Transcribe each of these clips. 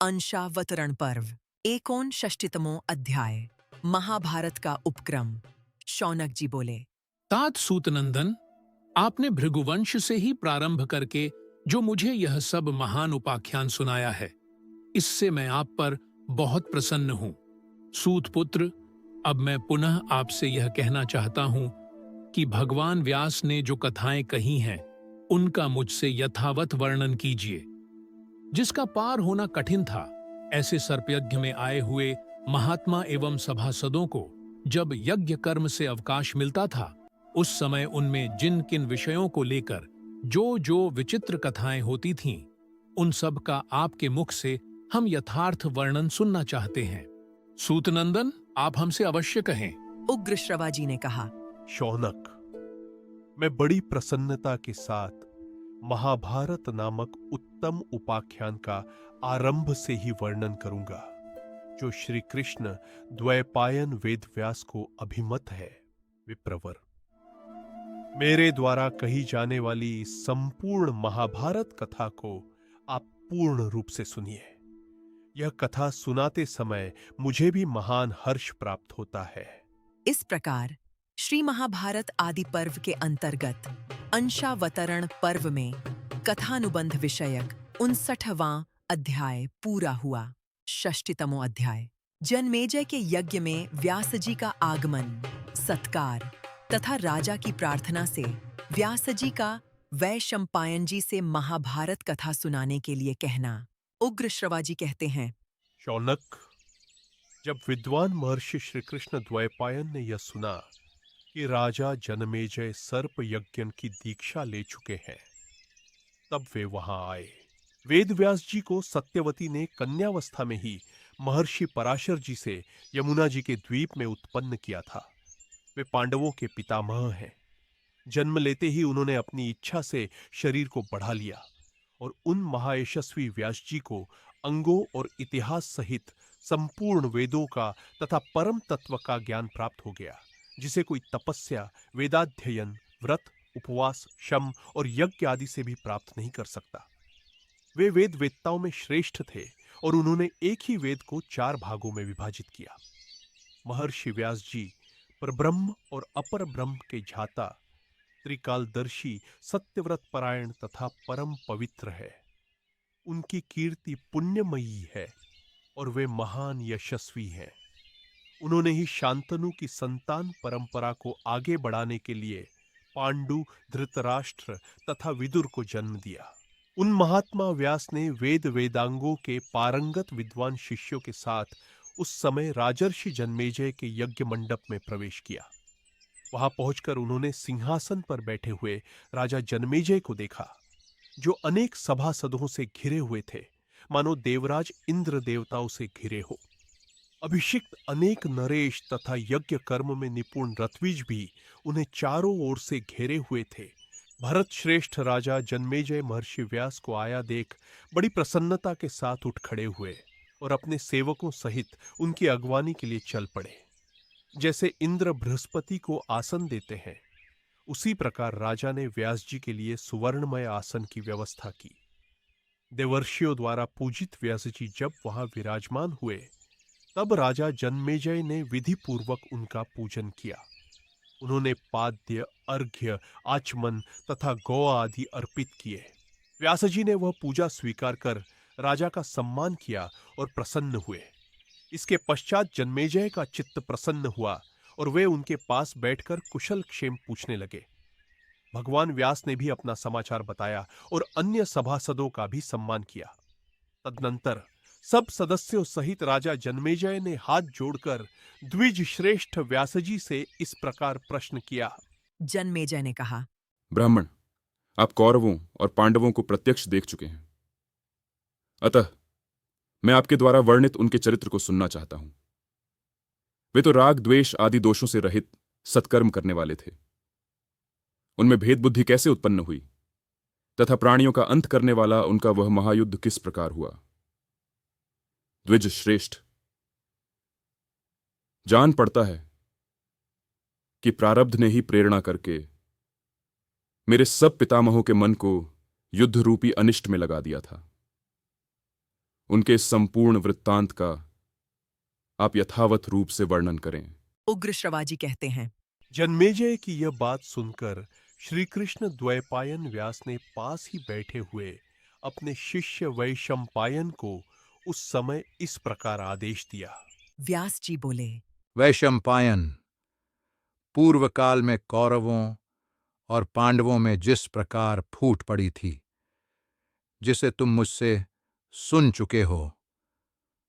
अंशावतरण पर्व 59 अध्याय महाभारत का उपक्रम। शौनक जी बोले, तात सूतनंदन, आपने भृगुवंश से ही प्रारंभ करके जो मुझे यह सब महान उपाख्यान सुनाया है, इससे मैं आप पर बहुत प्रसन्न हूं। सूत पुत्र, अब मैं पुनः आपसे यह कहना चाहता हूं कि भगवान व्यास ने जो कथाएं कही हैं, उनका मुझसे यथावत वर्णन कीजिए। जिसका पार होना कठिन था, ऐसे सर्पयज्ञ में आए हुए महात्मा एवं सभासदों को जब यज्ञ कर्म से अवकाश मिलता था, उस समय उनमें जिन किन विषयों को लेकर जो जो विचित्र कथाएं होती थीं, उन सब का आपके मुख से हम यथार्थ वर्णन सुनना चाहते हैं। सूतनंदन, आप हमसे अवश्य कहें। उग्र श्रवाजी ने कहा, शौनक, मैं बड़ी प्रसन्नता के साथ महाभारत नामक उत्तम उपाख्यान का आरंभ से ही वर्णन करूंगा, जो श्री कृष्ण द्वैपायन वेदव्यास को अभिमत है। विप्रवर, मेरे द्वारा कही जाने वाली इस संपूर्ण महाभारत कथा को आप पूर्ण रूप से सुनिए। यह कथा सुनाते समय मुझे भी महान हर्ष प्राप्त होता है। इस प्रकार श्री महाभारत आदि पर्व के अंतर्गत अंशावतरण पर्व में कथानुबंध विषयक 59वां अध्याय पूरा हुआ। 60तमो अध्याय जनमेजय के यज्ञ में व्यास जी का आगमन, सत्कार तथा राजा की प्रार्थना से व्यास जी का वैशंपायन जी से महाभारत कथा सुनाने के लिए कहना। उग्र श्रवाजी कहते हैं, शौनक, जब विद्वान महर्षि श्री कृष्ण द्वैपायन ने यह सुना कि राजा जनमेजय सर्प यज्ञ की दीक्षा ले चुके हैं, तब वे वहां आए। वेदव्यास जी को सत्यवती ने कन्यावस्था में ही महर्षि पराशर जी से यमुना जी के द्वीप में उत्पन्न किया था। वे पांडवों के पितामह हैं। जन्म लेते ही उन्होंने अपनी इच्छा से शरीर को बढ़ा लिया और उन महायशस्वी व्यास जी को अंगों और इतिहास सहित संपूर्ण वेदों का तथा परम तत्व का ज्ञान प्राप्त हो गया, जिसे कोई तपस्या, वेदाध्ययन, व्रत, उपवास, शम और यज्ञ आदि से भी प्राप्त नहीं कर सकता। वे वेद वेत्ताओं में श्रेष्ठ थे और उन्होंने एक ही वेद को 4 भागों में विभाजित किया। महर्षि व्यास जी परब्रह्म और अपर ब्रह्म के झाता, त्रिकालदर्शी, सत्यव्रत परायण तथा परम पवित्र है। उनकी कीर्ति पुण्यमयी है और वे महान यशस्वी हैं। उन्होंने ही शांतनु की संतान परंपरा को आगे बढ़ाने के लिए पांडु, धृतराष्ट्र तथा विदुर को जन्म दिया। उन महात्मा व्यास ने वेद वेदांगों के पारंगत विद्वान शिष्यों के साथ उस समय राजर्षि जन्मेजय के यज्ञ मंडप में प्रवेश किया। वहां पहुंचकर उन्होंने सिंहासन पर बैठे हुए राजा जन्मेजय को देखा, जो अनेक सभासदों से घिरे हुए थे, मानो देवराज इंद्र देवताओं से घिरे हो। अभिषिक्त अनेक नरेश तथा यज्ञ कर्म में निपुण ऋत्विज भी उन्हें चारों ओर से घेरे हुए थे। भरत श्रेष्ठ राजा जन्मेजय महर्षि व्यास को आया देख बड़ी प्रसन्नता के साथ उठ खड़े हुए और अपने सेवकों सहित उनकी अगवानी के लिए चल पड़े। जैसे इंद्र बृहस्पति को आसन देते हैं, उसी प्रकार राजा ने व्यास जी के लिए सुवर्णमय आसन की व्यवस्था की। देवर्षियों द्वारा पूजित व्यास जी जब वहां विराजमान हुए, तब राजा जन्मेजय ने विधि पूर्वक उनका पूजन किया। उन्होंने पाद्य, अर्घ्य, आचमन तथा गौ आदि अर्पित किए। व्यास जी ने वह पूजा स्वीकार कर राजा का सम्मान किया और प्रसन्न हुए। इसके पश्चात जन्मेजय का चित्त प्रसन्न हुआ और वे उनके पास बैठकर कुशल क्षेम पूछने लगे। भगवान व्यास ने भी अपना समाचार बताया और अन्य सभासदों का भी सम्मान किया। तदनंतर सब सदस्यों सहित राजा जन्मेजय ने हाथ जोड़कर द्विज श्रेष्ठ व्यासजी से इस प्रकार प्रश्न किया। जन्मेजय ने कहा, ब्राह्मण, आप कौरवों और पांडवों को प्रत्यक्ष देख चुके हैं, अतः मैं आपके द्वारा वर्णित उनके चरित्र को सुनना चाहता हूं। वे तो राग, द्वेष आदि दोषों से रहित सत्कर्म करने वाले थे। उनमें भेद बुद्धि कैसे उत्पन्न हुई तथा प्राणियों का अंत करने वाला उनका वह महायुद्ध किस प्रकार हुआ? द्विज श्रेष्ठ, जान पड़ता है कि प्रारब्ध ने ही प्रेरणा करके मेरे सब पितामहों के मन को युद्ध रूपी अनिष्ट में लगा दिया था। उनके इस संपूर्ण वृत्तांत का आप यथावत रूप से वर्णन करें। उग्र श्रवाजी कहते हैं। जन्मेजय की यह बात सुनकर श्री कृष्ण द्वैपायन व्यास ने पास ही बैठे हुए अपने शिष्य वैशंपायन को उस समय इस प्रकार आदेश दिया। व्यास जी बोले। वैशंपायन, पूर्व काल में कौरवों और पांडवों में जिस प्रकार फूट पड़ी थी, जिसे तुम मुझसे सुन चुके हो,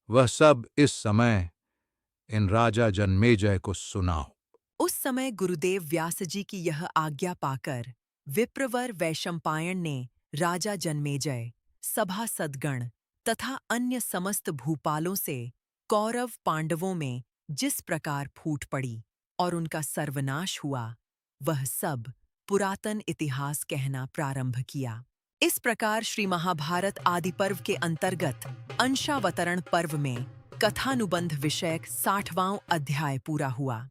वह सब इस समय इन राजा जन्मेजय को सुनाओ। उस समय गुरुदेव व्यास जी की यह आज्ञा पाकर विप्रवर वैशंपायन ने राजा जन्मेजय, सभासदगण तथा अन्य समस्त भूपालों से कौरव पांडवों में जिस प्रकार फूट पड़ी और उनका सर्वनाश हुआ, वह सब पुरातन इतिहास कहना प्रारंभ किया। इस प्रकार श्री महाभारत आदि पर्व के अंतर्गत अंशावतरण पर्व में कथानुबंध विषयक 60वां अध्याय पूरा हुआ।